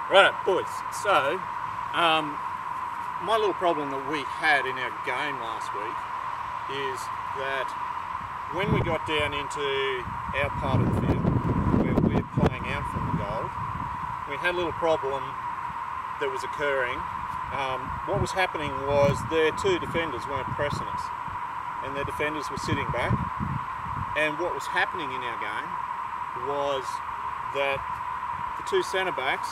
Right, boys. So, my little problem that we had in our game last week is that when we got down into our part of the field, where we're playing out from the goal, we had a little problem that was occurring. What was happening was their two defenders weren't pressing us, and their defenders were sitting back. And what was happening in our game was that the two centre backs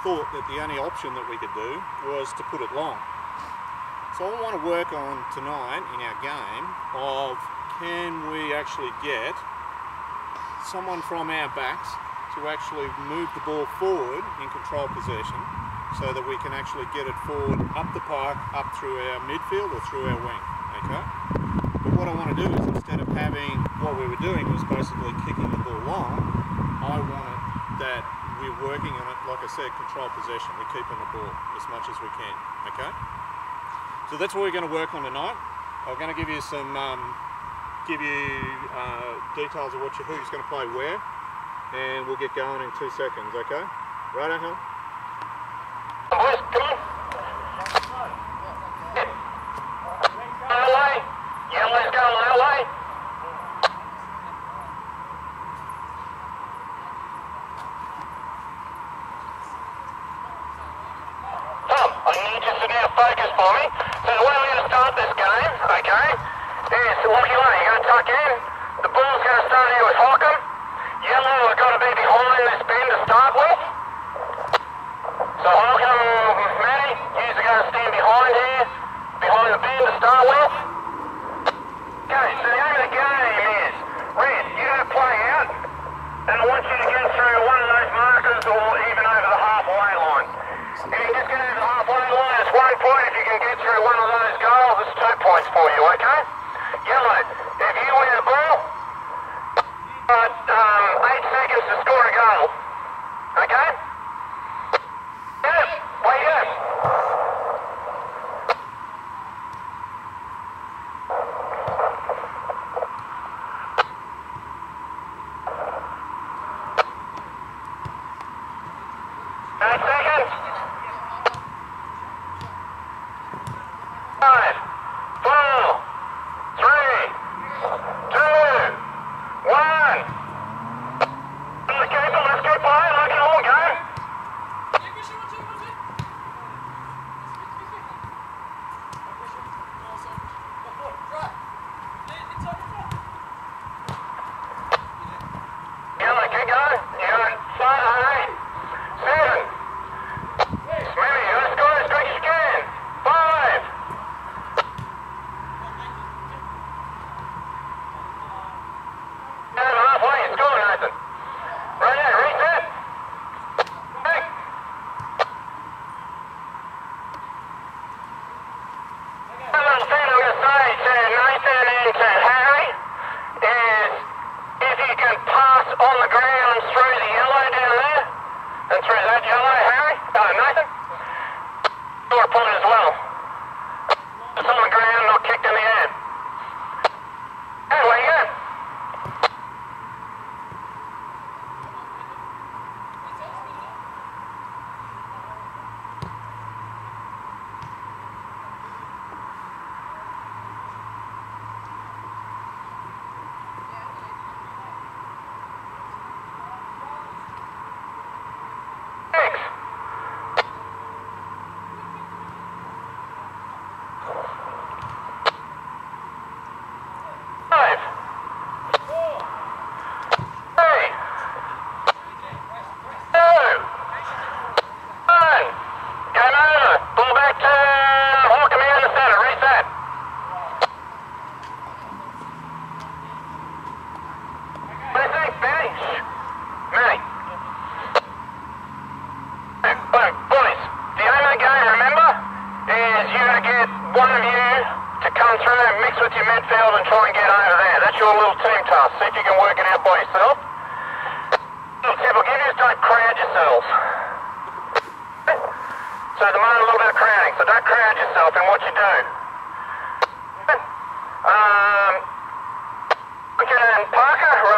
thought that the only option that we could do was to put it long. So I want to work on tonight in our game of, can we actually get someone from our backs to actually move the ball forward in control possession so that we can actually get it forward up the park, up through our midfield or through our wing, okay? But what I want to do is, instead of having what we were doing was basically kicking the ball long, I wanted that we're working on it, like I said, control possession. We're keeping the ball as much as we can, okay? So that's what we're going to work on tonight. I'm going to give you some, details of who's going to play where, and we'll get going in 2 seconds, okay? Right, Angel? Boys, come on. That way. Yellow's going that way. Tom, I need you to now focus for me. So the way we're going to start this game, okay, is Lucky Lane, you're going to tuck in. The ball's going to start here with Hockham. Yellow are going to be behind this bend to start with. So Hockham, Matty, you're going to stand behind here, behind the bend to start with. Okay, so the aim of the game is, Red, you're going to play out, and I want you to get through one of those markers or even over the halfway line. If you just get over the halfway line, it's 1 point. If you can get through one of those goals, it's 2 points for you, okay? Yellow, if you win the ball, 8 seconds to score a goal, okay? Yeah, way you go.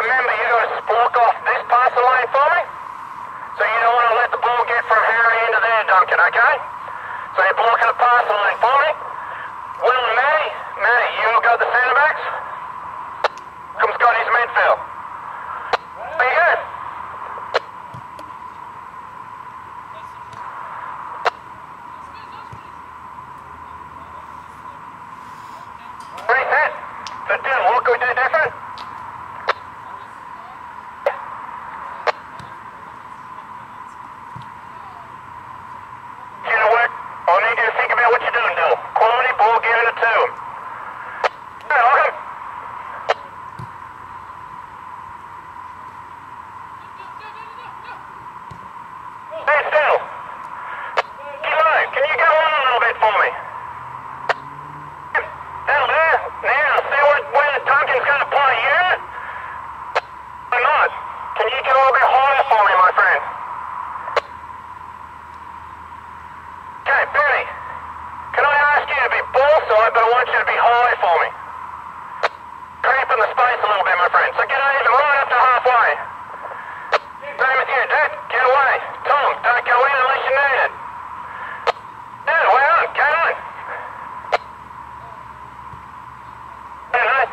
Remember, you got to splunk off this pass lane for me. So you don't want to let the ball get from Harry Duncan, okay? So you're blocking the passing lane for me. Will and Matty. Matty, you will go the centre backs. Come Scotty's midfield. There you go. Reset. So Dylan, what can we do different? You know what? I need you to think about what you're doing, Dylan. Quality ball, giving it to him. Hey, Lockham. Hey, still. Kilo, can you go on a little bit for me? That'll do. Now, see where the Duncan's going to play, yeah? Or not? Can you get a little bit higher for me, my friend? Okay, Benny. Can I ask you to be ball side, but I want you to be high for me? Creep in the space a little bit, my friend. So get even right up to halfway. Same with you, dude. Get away. Tom, don't go in unless you need it. Dude, way on. Get on. Hey, mate.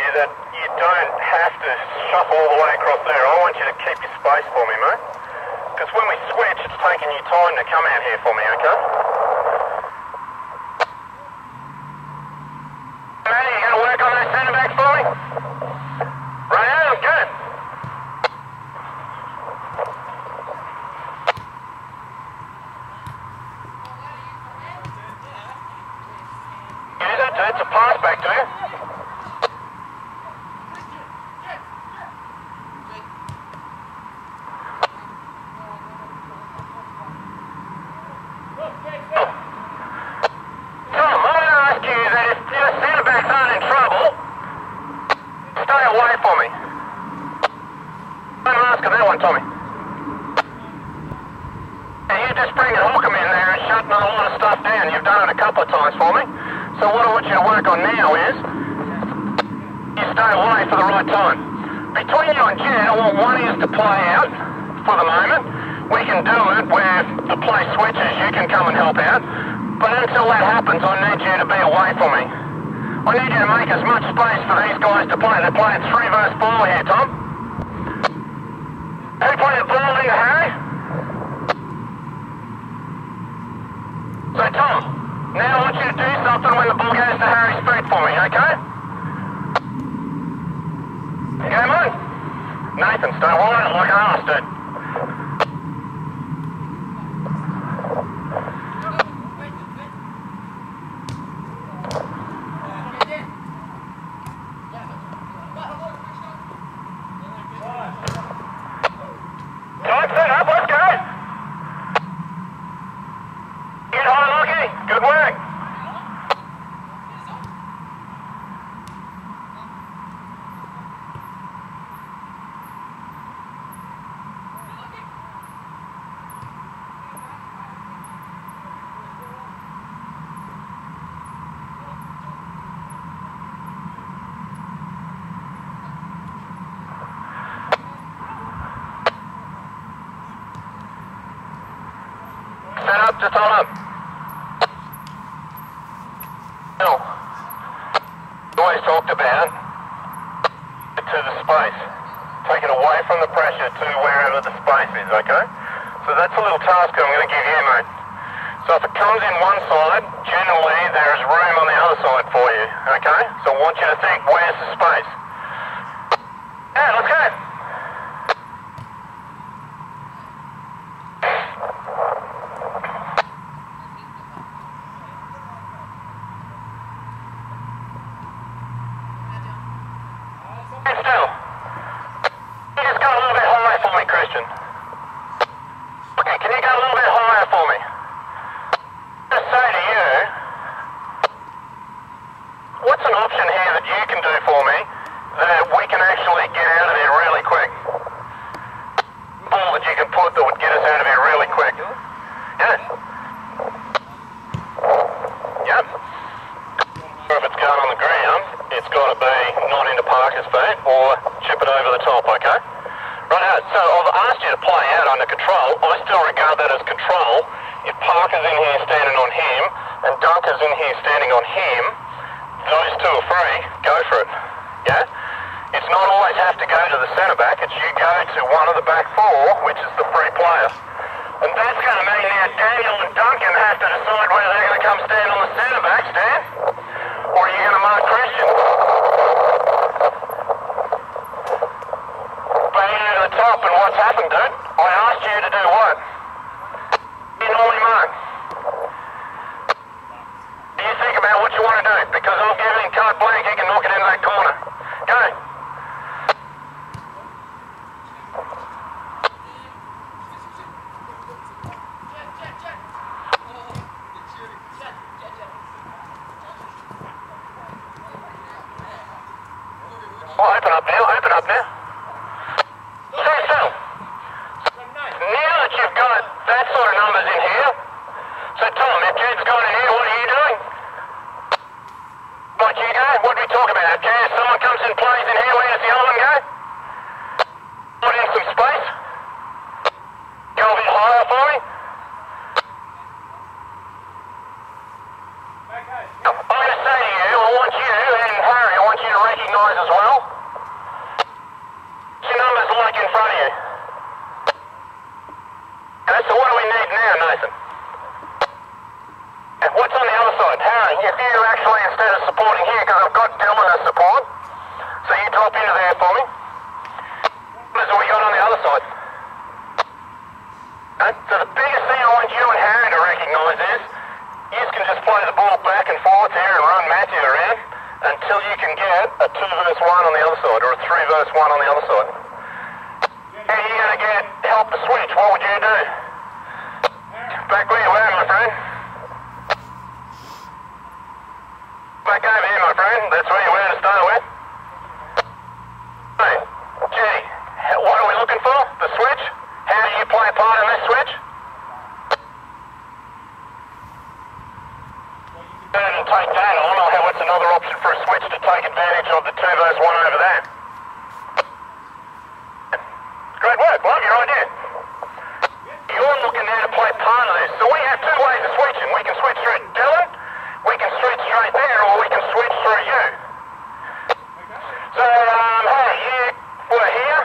That you don't have to shuffle all the way across there. I want you to keep your space for me, mate. Because when we switch, it's taking you time to come out here for me, okay? Matty, you going to work on those centre backs for me? Right on, good. Use it, dude. It's a pass back to you. Tommy. And you just bringing Hookham in there and shutting a lot of stuff down. You've done it a couple of times for me. So what I want you to work on now is you stay away for the right time. Between you and Jen, I want one is to play out for the moment. We can do it where the play switches. You can come and help out. But until that happens, I need you to be away from me. I need you to make as much space for these guys to play. They're playing 3 versus 4 here, Tom. Who played the ball in, Harry? So, Tom, now I want you to do something when the ball goes to Harry's feet for me, okay? Game on. Nathan, stay wide like an arse, dude. Time set up, let's go. Get high, Lockie. Good work. Set up, just hold up. Bill, always talked about to the space. Take it away from the pressure to wherever the space is, okay? So that's a little task I'm going to give you, mate. So if it comes in one side, generally there's room on the other side for you, okay? So I want you to think, where's the space? Yeah, let's go. Stand still. Can you just go a little bit higher for me, Christian? Okay, can you go a little bit higher for me? Just say to you, what's an option here that you can do for me that we can actually get out of here really quick? Ball that you can put that would get us out of here really quick. Yeah. Yep. If it's going on the ground, it's got to be not into Parker's feet or chip it over the top, okay? Right, so I've asked you to play out under control. I still regard that as control. If Parker's in here standing on him and Dunker's in here standing on him, those two are free, go for it. Yeah? It's not always have to go to the centre back, it's you go to one of the back four, which is the free player. And that's going to mean now Daniel and Duncan have to decide whether they're going to come stand on the centre back, Stan, or are you going to mark Christian? Bang into the top, and what's happened, dude? I asked you to do what? You normally mark. Do you think about what you want to do? Because I'll give him carte blanche, he can knock it into that corner. Go. Oh, open up now, open up now. Stay still. Now that you've got that sort of numbers in here, so Tom, if Jed's gone in here, what are you doing? What you go? What do we talk about? Okay, if someone comes and plays in here, where does the other one go? Put in some space. Go a bit higher for me. I'm going to say to you, I want you, and Harry, I want you to recognise as well, what's your numbers like in front of you? Okay, so what do we need now, Nathan? And what's on the other side? Harry, if you actually, instead of supporting here, because I've got Dylan as support, so you drop into there for me. What have we got on the other side? Okay, so the biggest thing I want you and Harry to recognise is, you can just play the ball back and forth here and run Matthew around until you can get a 2 versus 1 on the other side, or a 3 versus 1 on the other side. How are you going to get help to switch? What would you do? Back where you were, my friend. Back over here, my friend. That's where you were to start with. Hey, gee, what are we looking for? The switch? How do you play a part in this switch? And take that on, or how what's another option for a switch to take advantage of the 2 versus 1 over there? Great work, well, your idea. You're looking there to play part of this. So we have 2 ways of switching. We can switch through Dylan, we can switch straight there, or we can switch through you. So, hey, you were here,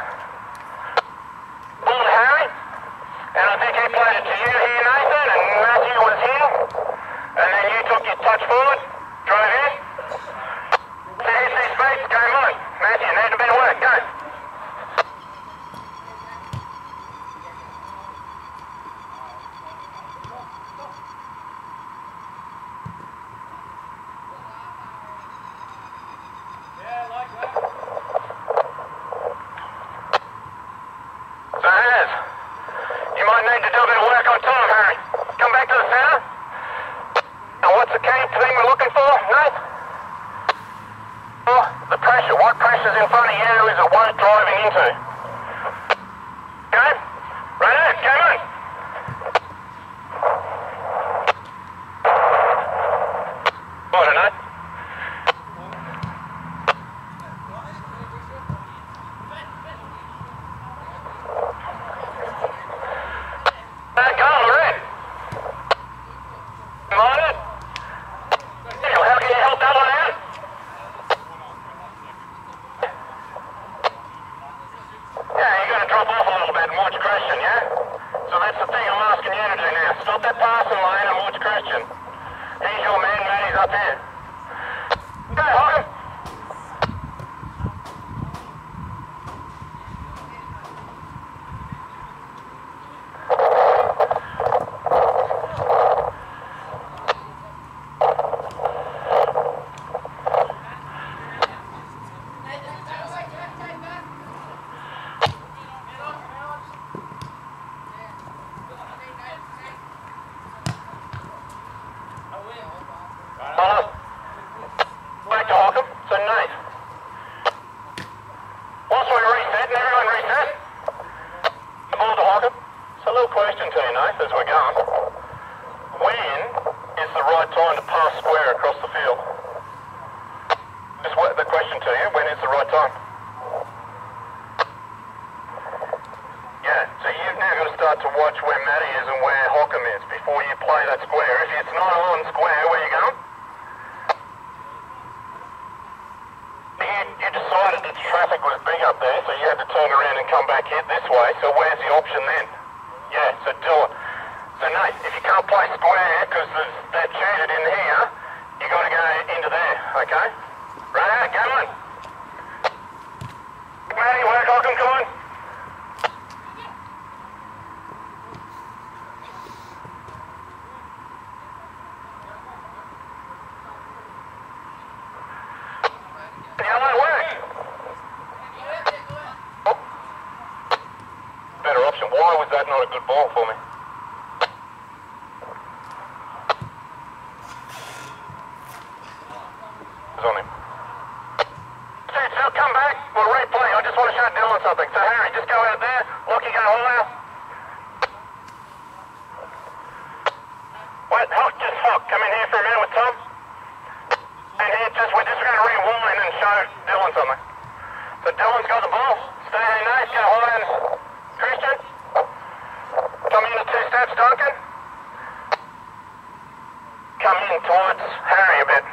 Bull Harry, and I think he played it to you here, Nathan, and Matthew was here. And then you took your touch forward, drove in. So here's these feet, game on. Matthew, need a bit of work, go. So Haz, you might need to do a bit of work on Tom, Harry. Come back to the centre. Now what's the key thing we're looking for, Nate? Oh, the pressure. What pressure's in front of you is it won't driving into? Okay? Right on, game on. What, Nate? Goal, red. Mind it. How can you help that one out? Yeah, you got to drop off a little bit and watch Craig. question to you. When is the right time? Yeah, so you've now got to start to watch where Matty is and where Hockham is before you play that square. If it's not on square, where are you going? You decided that the traffic was big up there, so you had to turn around and come back here this way. So where's the option then? Yeah, so do it. So Nate, if you can't play square because they're tutored in here, you got to go into there, okay? Right, come on. Matty, work, Hockham, come on. Why was that not a good ball for me? It's on him. So come back, we'll replay. I just want to show Dylan something. So Harry, just go out there, Lockie go higher. Wait, Hock, come in here for a minute with Tom. And here, we're just going to rewind and show Dylan something. So Dylan's got the ball. Stay there, Nate, go high and Christian. Come in the 2 steps, Duncan. Come in towards Harry a bit.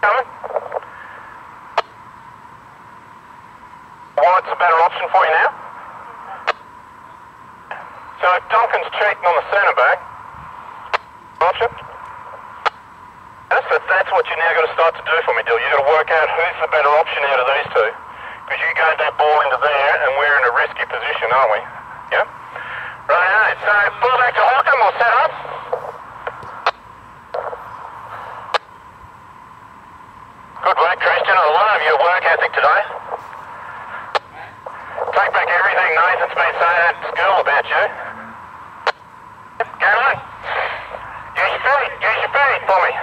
Coming. What's a better option for you now? So Duncan's cheating on the centre back. Option. That's what you now got to start to do for me, Dill. You've got to work out who's the better option out of these two. Because you gave that ball into there and we're in a risky position, aren't we? Yeah? Right, so ball back to Hockham, we'll set up. Good work, Christian. I love your work ethic today. Take back everything Nathan's been saying at school about you. Go on. Use your feet for me.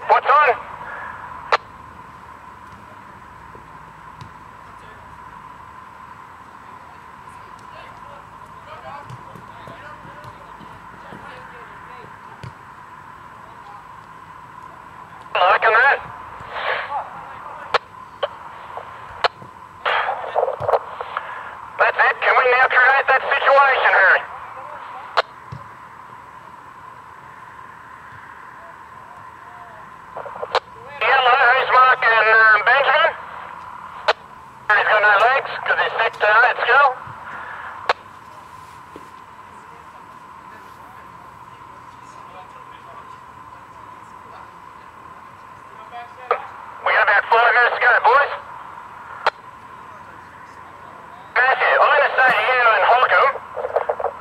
What's on? Liking that? That's it. Can we now create that situation, Harry? Yellow, who's marking Benjamin? He's got no legs because he's sick today at school. We got about 5 minutes to go, boys. Matthew, I'm going to say to you and Hockham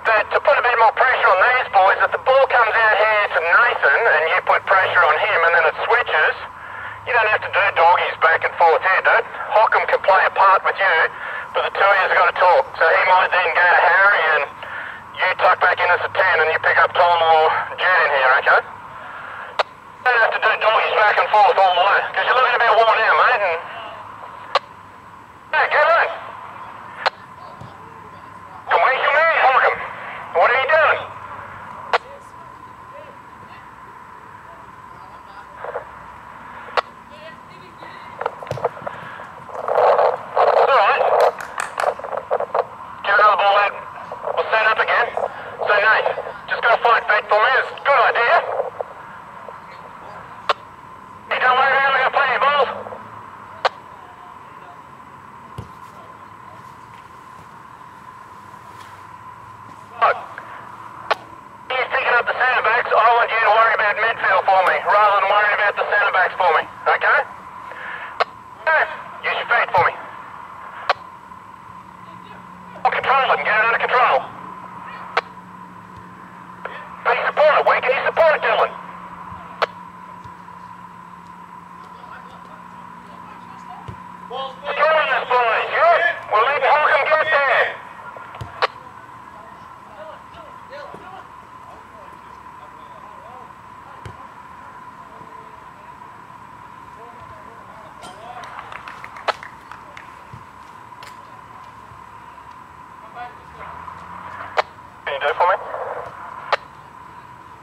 that to put a bit more pressure on these boys, if the ball comes out here to Nathan and you put pressure on him and then it switches, you don't have to do doggies back and forth here, dude. Hockham can play a part with you, but the two of you have got to talk. So he might then go to Harry and you tuck back in as a 10 and you pick up Tom or Jed in here, okay? You don't have to do doggies back and forth all the way, because you're looking a bit worn out, mate, and... Hey, get on! Come where's your man, Hockham? What are you doing? Alright. Give another ball out. We'll set up again. So Nate, just go find feet for me, it's a good idea. You don't worry about me, I'll play your balls. Look, you're picking up the centre backs, I want you to worry about midfield for me, rather than worrying about the centre backs for me, okay? Use your feet for me. I'll control it and get it under control. Please support it, where can you support it, Dylan? Controlling this, boys, yeah? We're letting Hockham get there. Can you do for me?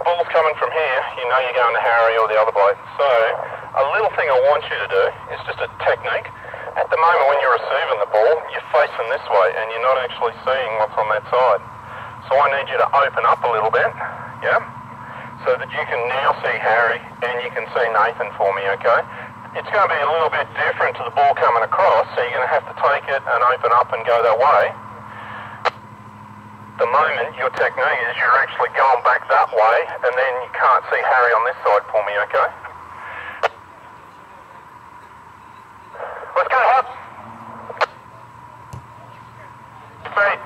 Ball's coming from here, you know you're going to Harry or the other bloke. So, a little thing I want you to do is just a technique. At the moment when you're receiving the ball, you're facing this way and you're not actually seeing what's on that side. So I need you to open up a little bit, yeah? So that you can now see Harry and you can see Nathan for me, okay? It's going to be a little bit different to the ball coming across, so you're going to have to take it and open up and go that way. At the moment, your technique is you're actually going back that way and then you can't see Harry on this side for me, okay? Let's go, Hub. Feet.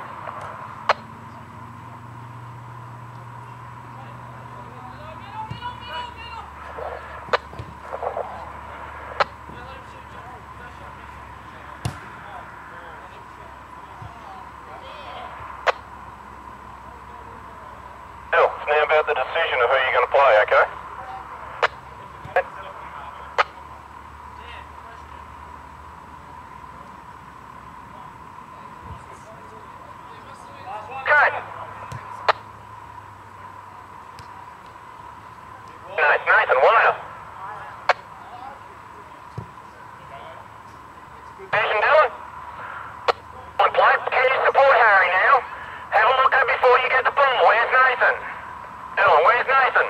It's now about the decision of who you're going to play, okay? Nathan, wow. Vision, Dylan? On play. Can you support Harry now? Have a look at before you get the ball. Where's Nathan? Dylan, where's Nathan?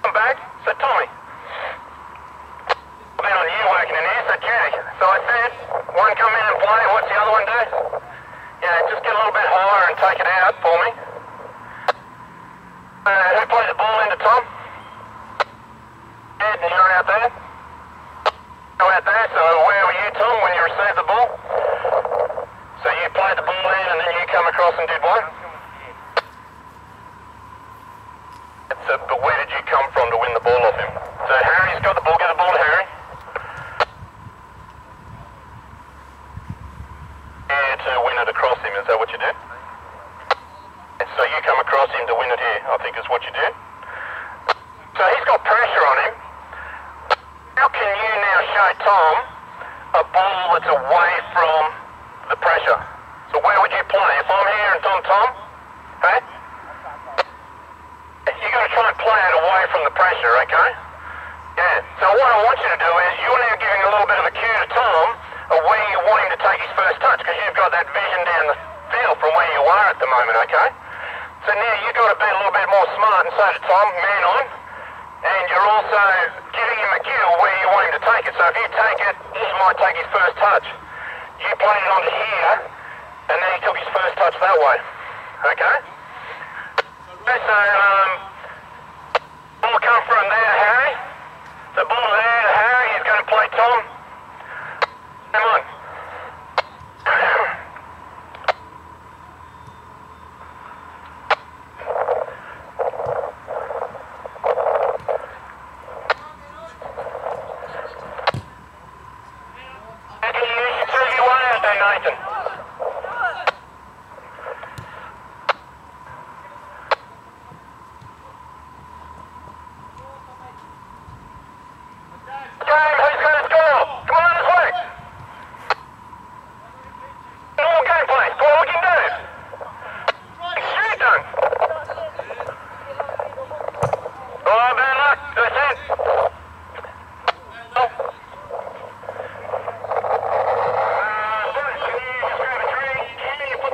Come back. So Tommy. I've been on you working in here, so Judy. So I said, one come in and play, what's the other one do? Yeah, just get a little bit higher and take it out for me. Who played the ball into Tom? Ed, and you're out there? Go out there, so where were you, Tom, when you received the ball? So you played the ball in and then you come across and did what? But where did you come from to win the ball off him? So Harry's got the ball, get the ball to Harry. To win it across him, is that what you did? So you come across him to win it here, I think is what you did. So he's got pressure on him. How can you now show Tom a ball that's away from the pressure? So where would you play? If I'm here and Tom, hey? You've got to try and play it away from the pressure, okay? Yeah, so what I want you to do is you're now giving a little bit of a cue to Tom of where you want him to take his first touch, because you've got that vision down the field from where you are at the moment, okay? So now you've got to be a little bit more smart and say to Tom, man on, and you're also giving him a cue of where you want him to take it. So if you take it, he might take his first touch. You played it onto here, and then he took his first touch that way, okay? So, ball come from there, Harry. The ball there to Harry, he's going to play Tom. Come on.